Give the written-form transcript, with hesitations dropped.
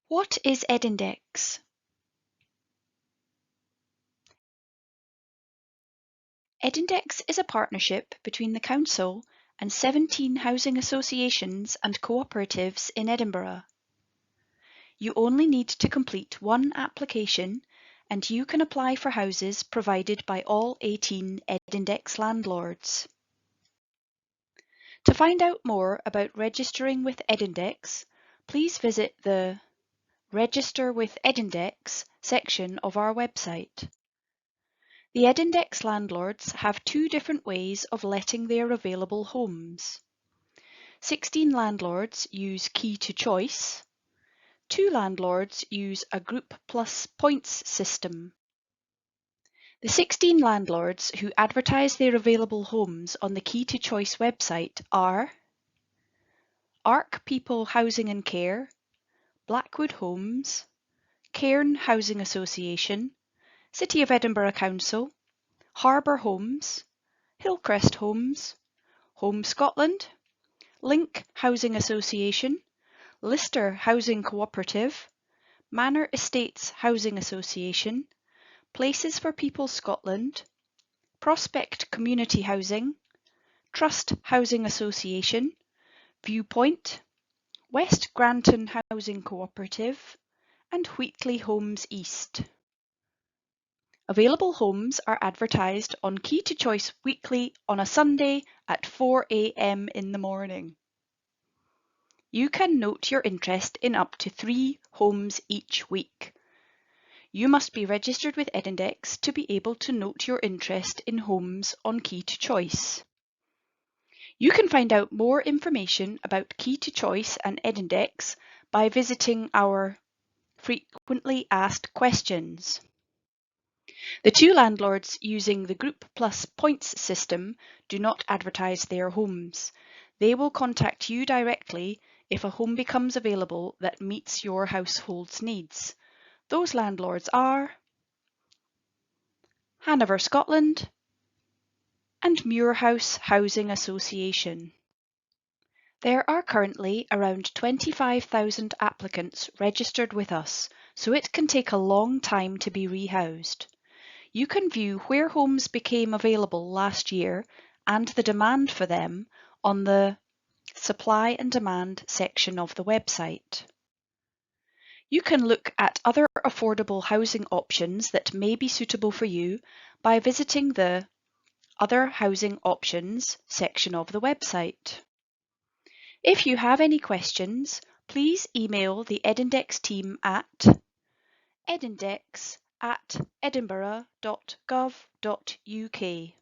What is EdIndex? EdIndex is a partnership between the Council and 17 housing associations and cooperatives in Edinburgh. You only need to complete one application and you can apply for houses provided by all 18 EdIndex landlords. To find out more about registering with EdIndex, please visit the Register with EdIndex section of our website. The EdIndex landlords have two different ways of letting their available homes. 16 landlords use key to choice. 2 landlords use a group plus points system. The 16 landlords who advertise their available homes on the Key to Choice website are Arc People Housing and Care, Blackwood Homes, Cairn Housing Association, City of Edinburgh Council, Harbour Homes, Hillcrest Homes, Home Scotland, Link Housing Association, Lister Housing Cooperative, Manor Estates Housing Association, Places for People Scotland, Prospect Community Housing, Trust Housing Association, Viewpoint, West Granton Housing Cooperative, and Wheatley Homes East. Available homes are advertised on Key to Choice weekly on a Sunday at 4 a.m. in the morning. You can note your interest in up to 3 homes each week. You must be registered with EdIndex to be able to note your interest in homes on Key to Choice. You can find out more information about Key to Choice and EdIndex by visiting our frequently asked questions. The 2 landlords using the Group Plus points system do not advertise their homes. They will contact you directly if a home becomes available that meets your household's needs. Those landlords are Hanover Scotland and Muirhouse Housing Association. There are currently around 25,000 applicants registered with us, so it can take a long time to be rehoused. You can view where homes became available last year and the demand for them on the Supply and Demand section of the website. You can look at other affordable housing options that may be suitable for you by visiting the Other Housing Options section of the website. If you have any questions, please email the EdIndex team at edindex@edinburgh.gov.uk.